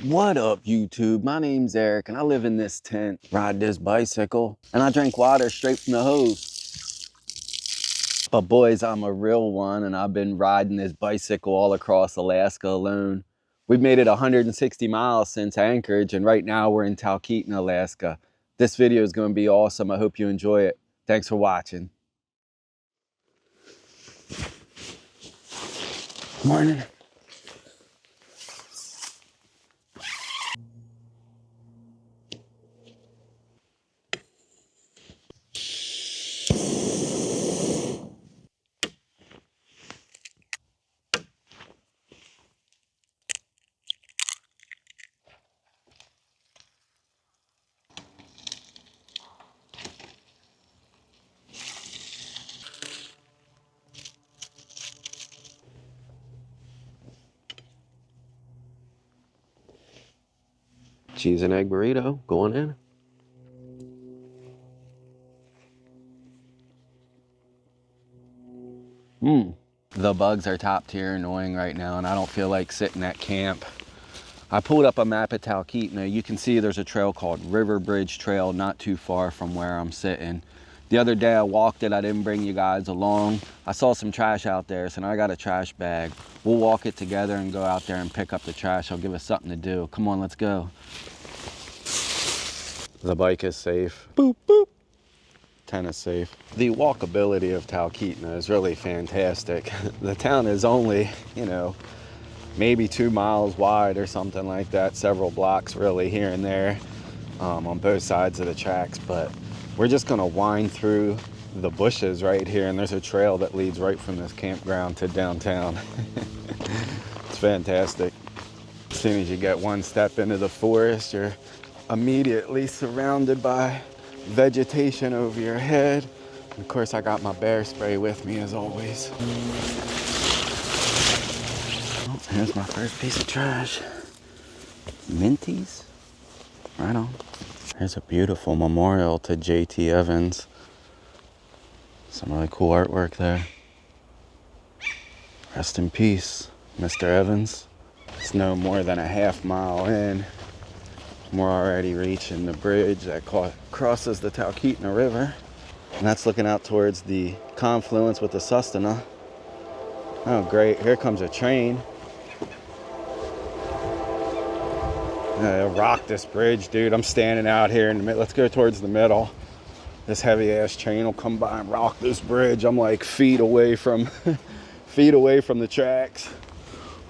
What up, YouTube? My name's Eric, and I live in this tent, ride this bicycle, and I drink water straight from the hose. But boys, I'm a real one, and I've been riding this bicycle all across Alaska alone. We've made it 160 miles since Anchorage, and right now we're in Talkeetna, Alaska. This video is going to be awesome. I hope you enjoy it. Thanks for watching. Morning. Cheese and egg burrito going in. The bugs are top tier annoying right now, and I don't feel like sitting at camp. I pulled up a map at Talkeetna. You can see there's a trail called Riverbridge Trail not too far from where I'm sitting. The other day I walked it, I didn't bring you guys along. I saw some trash out there, so now I got a trash bag. We'll walk it together and go out there and pick up the trash. It'll give us something to do. Come on, let's go. The bike is safe. Boop, boop. Tent is safe. The walkability of Talkeetna is really fantastic. The town is only, maybe 2 miles wide or something like that. Several blocks really here and there on both sides of the tracks, but we're just gonna wind through the bushes right here, and there's a trail that leads right from this campground to downtown. It's fantastic. As soon as you get one step into the forest, you're immediately surrounded by vegetation over your head. And of course, I got my bear spray with me as always. Oh, here's my first piece of trash. Minties? Right on. Here's a beautiful memorial to J.T. Evans. Some really cool artwork there. Rest in peace, Mr. Evans. It's no more than a half mile in. We're already reaching the bridge that crosses the Talkeetna River. And that's looking out towards the confluence with the Susquehanna. Oh, great. Here comes a train. It'll rock this bridge, dude. I'm standing out here in the middle. Let's go towards the middle. This heavy ass train will come by and rock this bridge. I'm like feet away from the tracks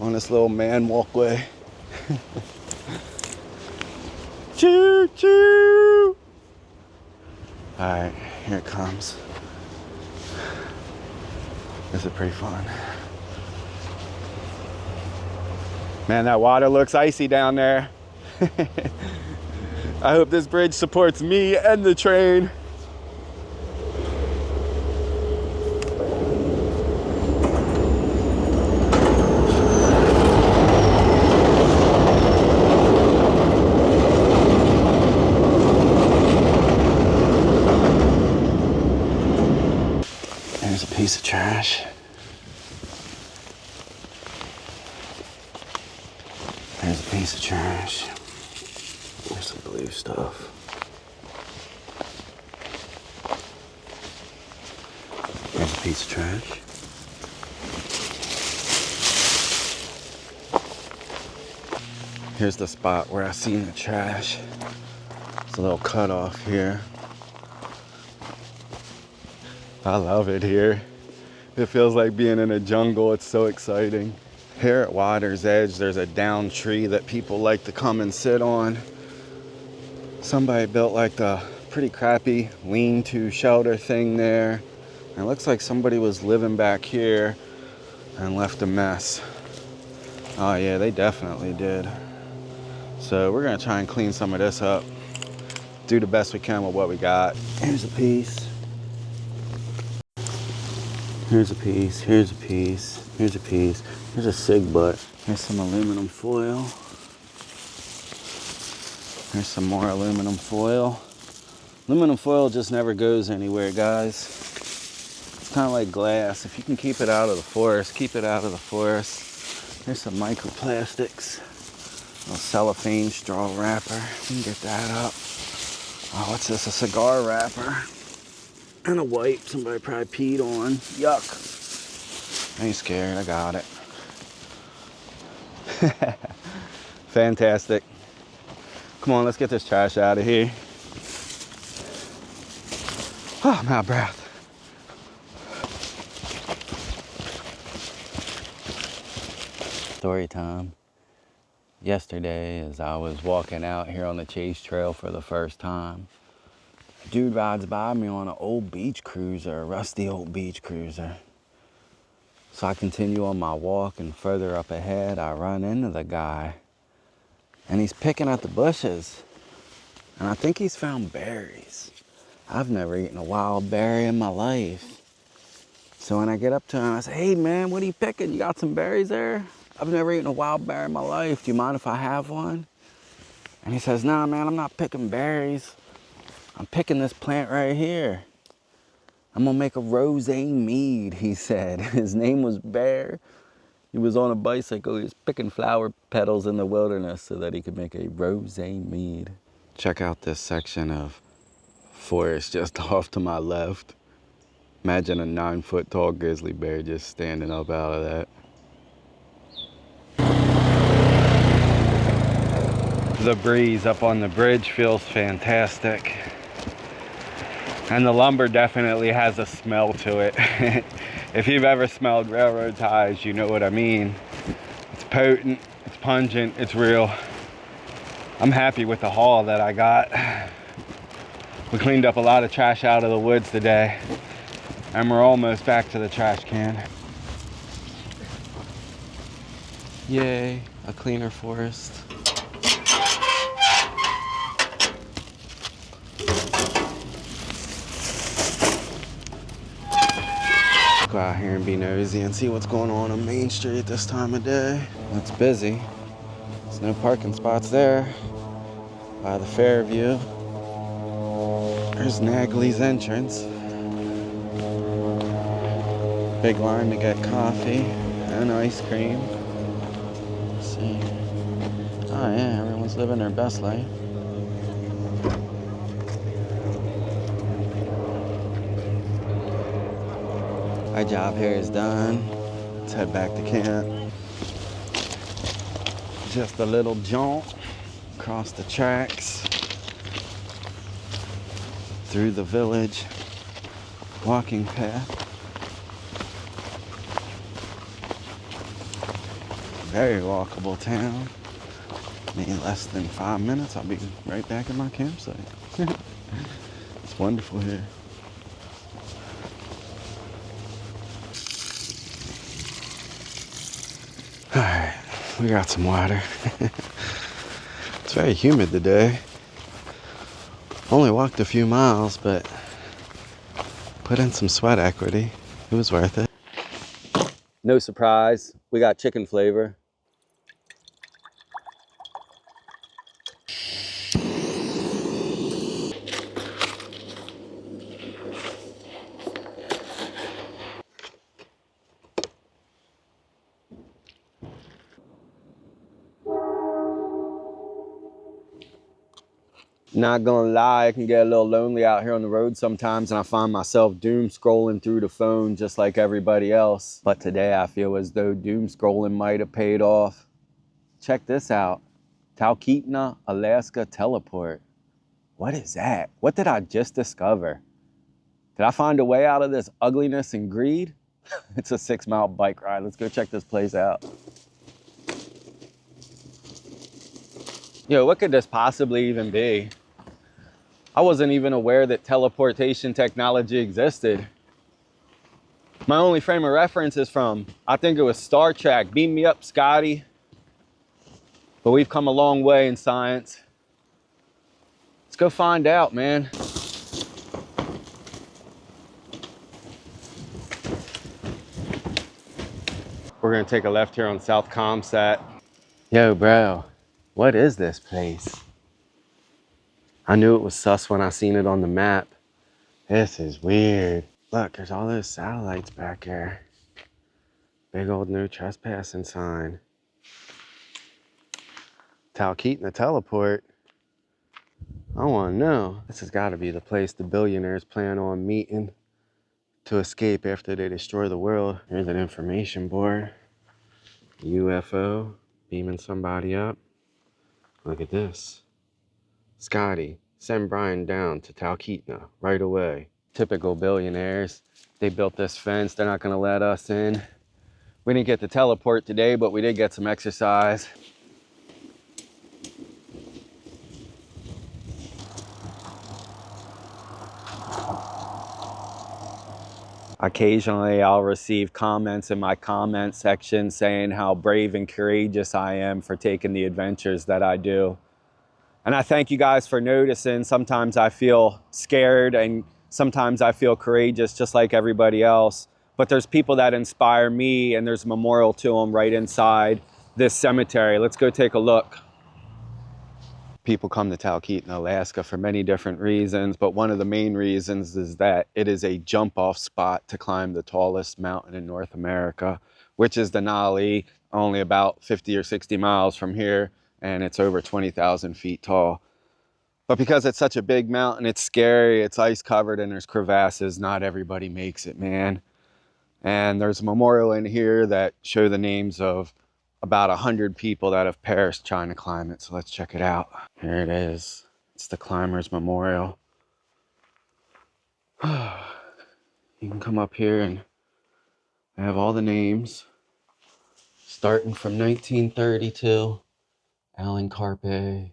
on this little man walkway. Choo choo! All right, here it comes. This is pretty fun. Man, that water looks icy down there. I hope this bridge supports me and the train. There's a piece of trash. There's a piece of trash. There's some blue stuff. There's a piece of trash. Here's the spot where I seen the trash. It's a little cut off here. I love it here. It feels like being in a jungle. It's so exciting. Here at Water's Edge, there's a downed tree that people like to come and sit on. Somebody built like the pretty crappy lean-to shelter thing there. And it looks like somebody was living back here and left a mess. Oh yeah, they definitely did. So we're gonna try and clean some of this up. Do the best we can with what we got. Here's a piece. Here's a piece, here's a piece, here's a piece. Here's a cig butt. Here's some aluminum foil. Here's some more aluminum foil. Aluminum foil just never goes anywhere, guys. It's kind of like glass. If you can keep it out of the forest, keep it out of the forest. Here's some microplastics. little cellophane straw wrapper. We can get that up. Oh, what's this? A cigar wrapper. And a wipe somebody probably peed on. Yuck. I ain't scared, I got it. Fantastic. Come on, let's get this trash out of here. Oh, I'm out of breath. Story time. Yesterday, as I was walking out here on the Chase Trail for the first time, a dude rides by me on an old beach cruiser, a rusty old beach cruiser. So I continue on my walk, and further up ahead, I run into the guy. And he's picking at the bushes. And I think he's found berries. I've never eaten a wild berry in my life. So when I get up to him, I say, hey man, what are you picking? You got some berries there? I've never eaten a wild berry in my life. Do you mind if I have one? And he says, nah man, I'm not picking berries. I'm picking this plant right here. I'm gonna make a rosé mead, he said. His name was Bear. He was on a bicycle. He was picking flower petals in the wilderness so that he could make a rosé mead. Check out this section of forest just off to my left. Imagine a 9-foot tall grizzly bear just standing up out of that. The breeze up on the bridge feels fantastic. And the lumber definitely has a smell to it. If you've ever smelled railroad ties, you know what I mean. It's potent, it's pungent, it's real. I'm happy with the haul that I got. We cleaned up a lot of trash out of the woods today, and we're almost back to the trash can. Yay, a cleaner forest. Go out here and be nosy and see what's going on Main Street this time of day. It's busy. There's no parking spots there by the Fairview. There's Nagley's entrance. Big line to get coffee and ice cream. Let's see. Oh yeah, everyone's living their best life. Our job here is done. Let's head back to camp. Just a little jaunt across the tracks, through the village walking path. Very walkable town. In less than 5 minutes, I'll be right back at my campsite. It's wonderful here. All right, we got some water. It's very humid today. Only walked a few miles, but put in some sweat equity. It was worth it. No surprise, we got chicken flavor. Not gonna lie, I can get a little lonely out here on the road sometimes, and I find myself doom scrolling through the phone just like everybody else. But today I feel as though doom scrolling might have paid off. Check this out. Talkeetna, Alaska teleport. What is that? What did I just discover? Did I find a way out of this ugliness and greed? It's a 6-mile bike ride. Let's go check this place out. Yo, what could this possibly even be? I wasn't even aware that teleportation technology existed. My only frame of reference is from, I think it was Star Trek. Beam me up, Scotty. But we've come a long way in science. Let's go find out, man. We're gonna take a left here on South Comsat. Yo, bro, what is this place? I knew it was sus when I seen it on the map. This is weird. Look, there's all those satellites back here. Big old no trespassing sign. Talkeetna teleport. I want to know. This has got to be the place the billionaires plan on meeting to escape after they destroy the world. Here's an information board. UFO beaming somebody up. Look at this. Scotty, send Brian down to Talkeetna right away. Typical billionaires. They built this fence. They're not going to let us in. We didn't get to teleport today, but we did get some exercise. Occasionally, I'll receive comments in my comment section saying how brave and courageous I am for taking the adventures that I do. And I thank you guys for noticing. Sometimes I feel scared and sometimes I feel courageous just like everybody else. But there's people that inspire me, and there's a memorial to them right inside this cemetery. Let's go take a look. People come to Talkeetna, Alaska for many different reasons, but one of the main reasons is that it is a jump-off spot to climb the tallest mountain in North America, which is Denali, only about 50 or 60 miles from here, and it's over 20,000 feet tall. But because it's such a big mountain, it's scary, it's ice-covered, and there's crevasses, not everybody makes it, man. And there's a memorial in here that show the names of about 100 people that have perished trying to climb it. So let's check it out. Here it is. It's the Climbers Memorial. You can come up here and I have all the names. Starting from 1932, Alan Carpe,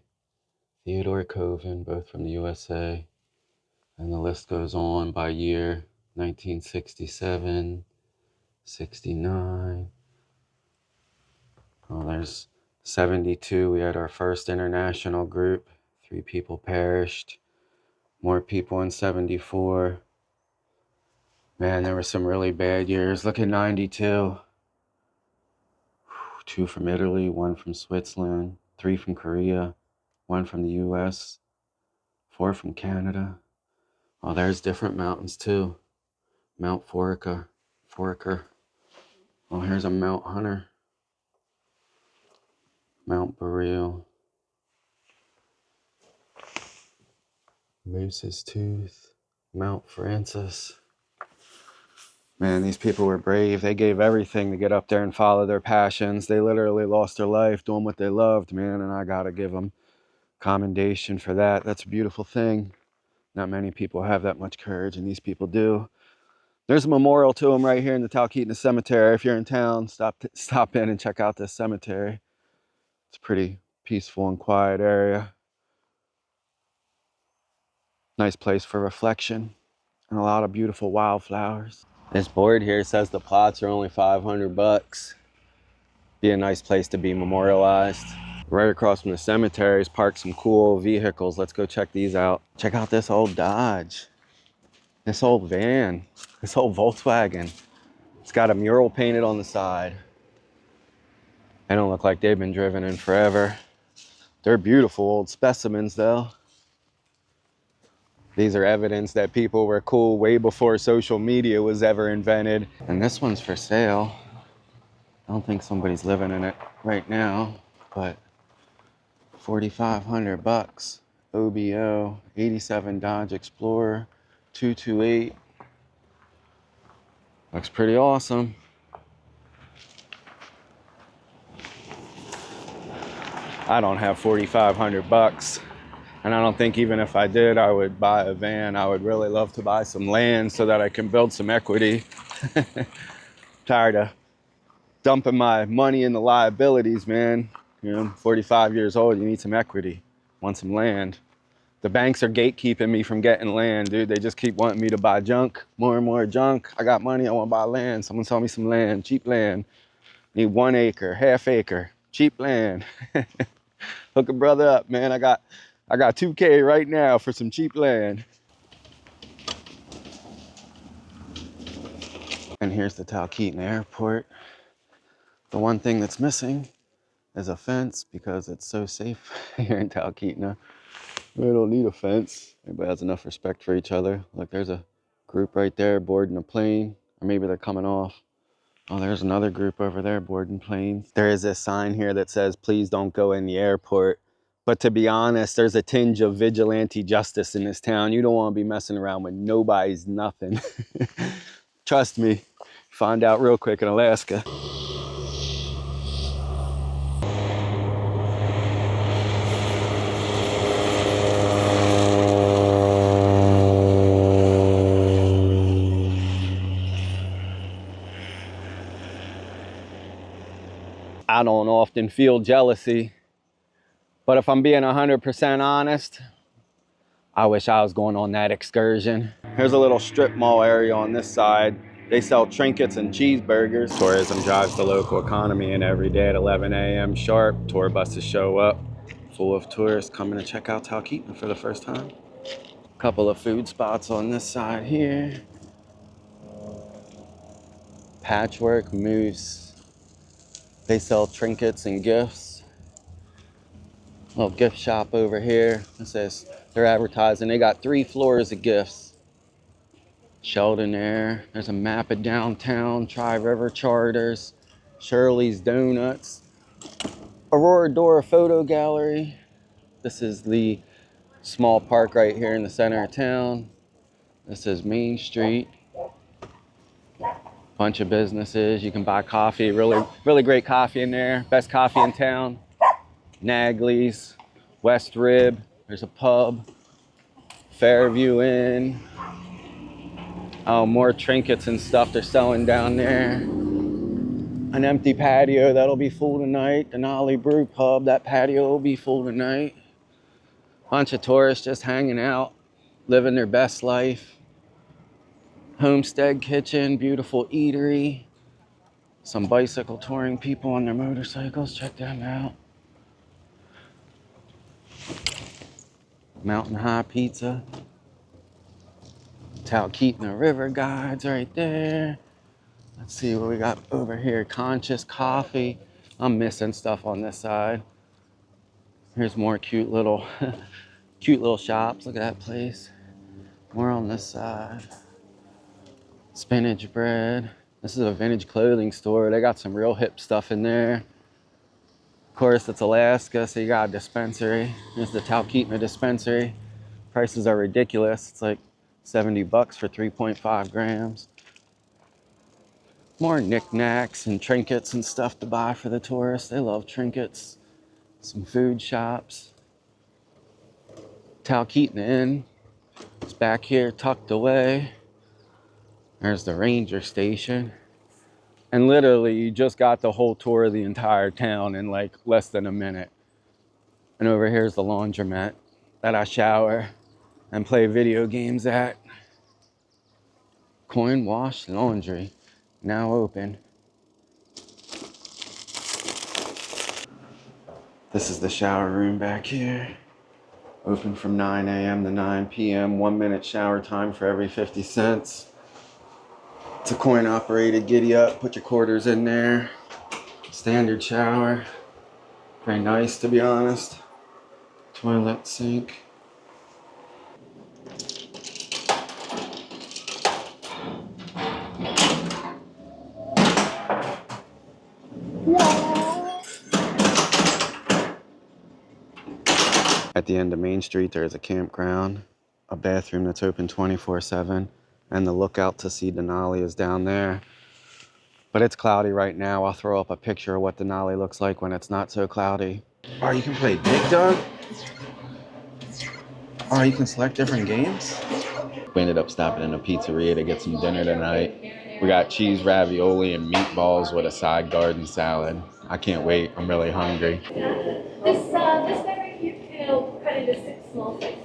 Theodore Coven, both from the USA. And the list goes on by year, 1967, 69. Oh, there's 72. We had our first international group. 3 people perished. More people in 74. Man, there were some really bad years. Look at 92. 2 from Italy, 1 from Switzerland, 3 from Korea, 1 from the US, 4 from Canada. Oh, there's different mountains too. Mount Foraker. Oh, here's a Mount Hunter. Mount Boreal. Moose's Tooth. Mount Francis. Man, these people were brave. They gave everything to get up there and follow their passions. They literally lost their life doing what they loved, man, and I gotta give them commendation for that. That's a beautiful thing. Not many people have that much courage, and these people do. There's a memorial to them right here in the Talkeetna Cemetery. If you're in town, stop in and check out this cemetery. It's a pretty peaceful and quiet area. Nice place for reflection and a lot of beautiful wildflowers. This board here says the plots are only 500 bucks. Be a nice place to be memorialized. Right across from the cemetery is parked some cool vehicles. Let's go check these out. Check out this old Dodge. This old van. This old Volkswagen. It's got a mural painted on the side. They don't look like they've been driven in forever. They're beautiful old specimens though. These are evidence that people were cool way before social media was ever invented. And this one's for sale. I don't think somebody's living in it right now, but 4,500 bucks. OBO, 87 Dodge Explorer, 228. Looks pretty awesome. I don't have 4,500 bucks. And I don't think even if I did, I would buy a van. I would really love to buy some land so that I can build some equity. Tired of dumping my money into liabilities, man. You know, 45 years old, you need some equity. Want some land. The banks are gatekeeping me from getting land, dude. They just keep wanting me to buy junk, more and more junk. I got money, I want to buy land. Someone sell me some land, cheap land. Need 1 acre, half acre, cheap land. Hook a brother up, man. I got $2K right now for some cheap land. And here's the Talkeetna Airport. The one thing that's missing is a fence because it's so safe here in Talkeetna. We don't need a fence. Everybody has enough respect for each other. Look, there's a group right there boarding a plane, or maybe they're coming off. Oh, there's another group over there boarding planes. There is this sign here that says, please don't go in the airport. But to be honest, there's a tinge of vigilante justice in this town. You don't want to be messing around with nobody's nothing. Trust me, find out real quick in Alaska. I don't often feel jealousy, but if I'm being 100% honest, I wish I was going on that excursion. Here's a little strip mall area on this side. They sell trinkets and cheeseburgers. Tourism drives the local economy, and every day at 11 a.m. sharp, tour buses show up full of tourists coming to check out Talkeetna for the first time. Couple of food spots on this side here. Patchwork Moose. They sell trinkets and gifts. Little gift shop over here. It says they're advertising. They got 3 floors of gifts. Sheldon there. There's a map of downtown. Tri-River Charters. Shirley's Donuts. Aurora Dora Photo Gallery. This is the small park right here in the center of town. This is Main Street. Bunch of businesses. You can buy coffee. Really great coffee in there. Best coffee in town. Nagley's, West Rib. There's a pub. Fairview Inn. Oh, more trinkets and stuff they're selling down there. An empty patio that'll be full tonight. Denali Brew Pub. That patio will be full tonight. Bunch of tourists just hanging out, living their best life. Homestead Kitchen, beautiful eatery. Some bicycle touring people on their motorcycles, check them out. Mountain High Pizza. Talkeetna River Guides right there. Let's see what we got over here. Conscious Coffee. I'm missing stuff on this side. Here's more cute little shops. Look at that place. More on this side. Spinach Bread. This is a vintage clothing store. They got some real hip stuff in there. Of course, it's Alaska, so you got a dispensary. There's the Talkeetna dispensary. Prices are ridiculous. It's like 70 bucks for 3.5 grams. More knickknacks and trinkets and stuff to buy for the tourists. They love trinkets. Some food shops. Talkeetna Inn. It's back here tucked away. There's the ranger station. And literally, you just got the whole tour of the entire town in like less than a minute. And over here's the laundromat that I shower and play video games at. Coin Wash Laundry, now open. This is the shower room back here. Open from 9 a.m. to 9 p.m. 1 minute shower time for every 50 cents. It's a coin operated giddy up, put your quarters in there. Standard shower. Very nice, to be honest. Toilet, sink. At the end of Main Street, there's a campground, a bathroom that's open 24/7, and the lookout to see Denali is down there. But it's cloudy right now. I'll throw up a picture of what Denali looks like when it's not so cloudy. Oh, you can play Big Dog? Oh, you can select different games? We ended up stopping in a pizzeria to get some dinner tonight. We got cheese ravioli and meatballs with a side garden salad. I can't wait. I'm really hungry. This guy right here can cut into 6 small slices.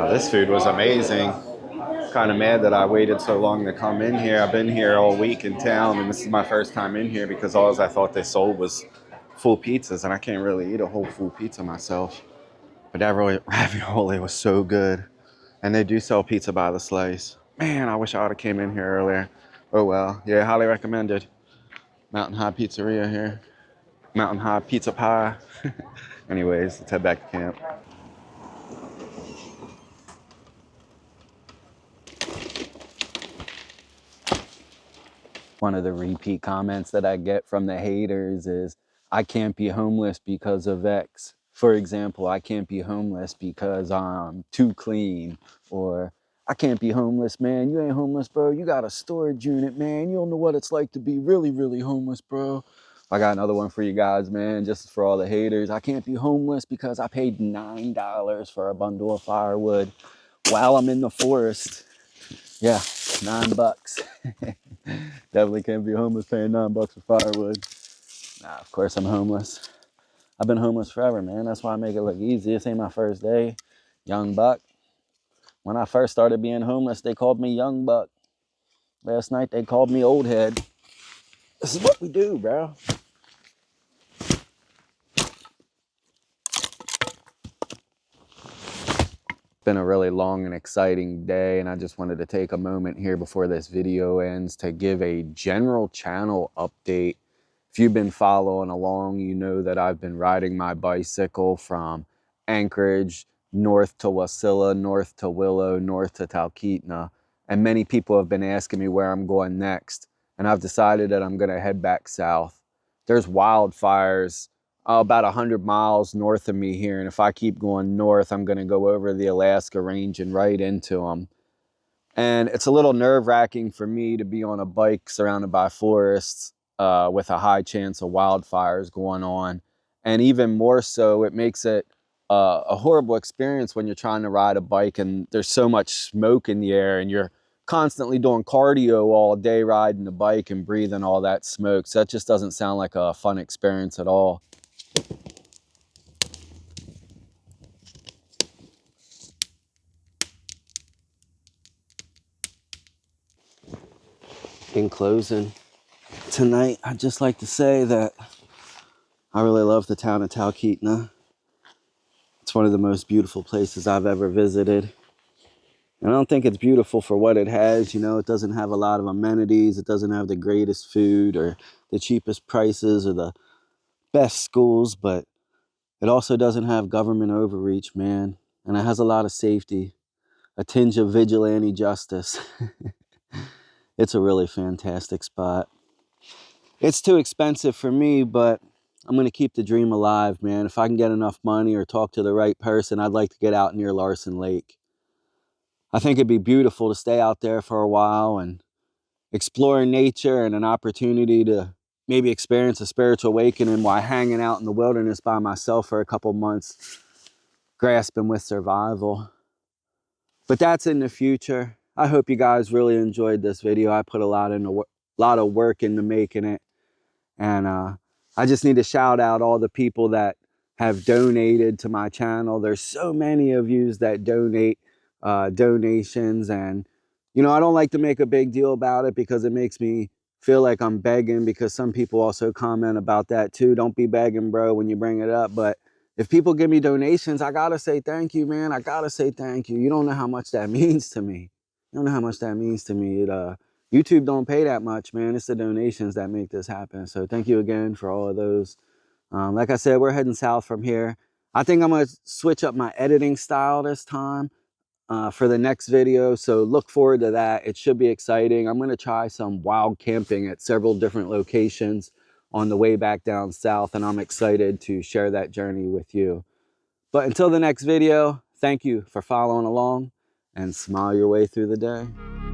This food was amazing. Kind of mad that I waited so long to come in here. I've been here all week in town, and this is my first time in here because all I thought they sold was full pizzas, and I can't really eat a whole full pizza myself. But that ravioli was so good. And they do sell pizza by the slice. Man, I wish I would have came in here earlier. Oh well, yeah, highly recommended. Mountain High Pizzeria here. Mountain High Pizza Pie. Anyways, let's head back to camp. One of the repeat comments that I get from the haters is, I can't be homeless because of X. For example, I can't be homeless because I'm too clean. Or, I can't be homeless, man. You ain't homeless, bro. You got a storage unit, man. You don't know what it's like to be really, really homeless, bro. I got another one for you guys, man, just for all the haters. I can't be homeless because I paid $9 for a bundle of firewood while I'm in the forest. Yeah, $9. Definitely can't be homeless paying $9 for firewood. Nah, of course I'm homeless. I've been homeless forever, man. That's why I make it look easy. This ain't my first day. Young buck. When I first started being homeless, they called me Young Buck. Last night they called me Old Head. This is what we do, bro. Been a really long and exciting day, and I just wanted to take a moment here before this video ends to give a general channel update. If you've been following along, you know that I've been riding my bicycle from Anchorage north to Wasilla, north to Willow, north to Talkeetna, and many people have been asking me where I'm going next, and I've decided that I'm going to head back south. There's wildfires about 100 miles north of me here, and if I keep going north, I'm going to go over the Alaska range and right into them. And it's a little nerve-wracking for me to be on a bike surrounded by forests with a high chance of wildfires going on. And even more so, it makes it a horrible experience when you're trying to ride a bike and there's so much smoke in the air and you're constantly doing cardio all day riding the bike and breathing all that smoke. So that just doesn't sound like a fun experience at all. In closing, tonight, I'd just like to say that I really love the town of Talkeetna. It's one of the most beautiful places I've ever visited. And I don't think it's beautiful for what it has. You know, it doesn't have a lot of amenities. It doesn't have the greatest food or the cheapest prices or the best schools, but it also doesn't have government overreach, man. And it has a lot of safety, a tinge of vigilante justice. It's a really fantastic spot. It's too expensive for me, but I'm going to keep the dream alive, man. If I can get enough money or talk to the right person, I'd like to get out near Larson Lake. I think it'd be beautiful to stay out there for a while and explore nature and an opportunity to maybe experience a spiritual awakening while hanging out in the wilderness by myself for a couple months, grasping with survival. But that's in the future. I hope you guys really enjoyed this video. I put a lot of work into making it. And I just need to shout out all the people that have donated to my channel. There's so many of you that donate donations. And, you know, I don't like to make a big deal about it because it makes me feel like I'm begging, because some people also comment about that too. Don't be begging, bro, when you bring it up. But if people give me donations, I got to say thank you, man. I got to say thank you. You don't know how much that means to me. You don't know how much that means to me. YouTube don't pay that much, man. It's the donations that make this happen. So thank you again for all of those. Like I said, we're heading south from here. I think I'm going to switch up my editing style this time for the next video. So look forward to that. It should be exciting. I'm going to try some wild camping at several different locations on the way back down south. And I'm excited to share that journey with you. But until the next video, thank you for following along and smile your way through the day.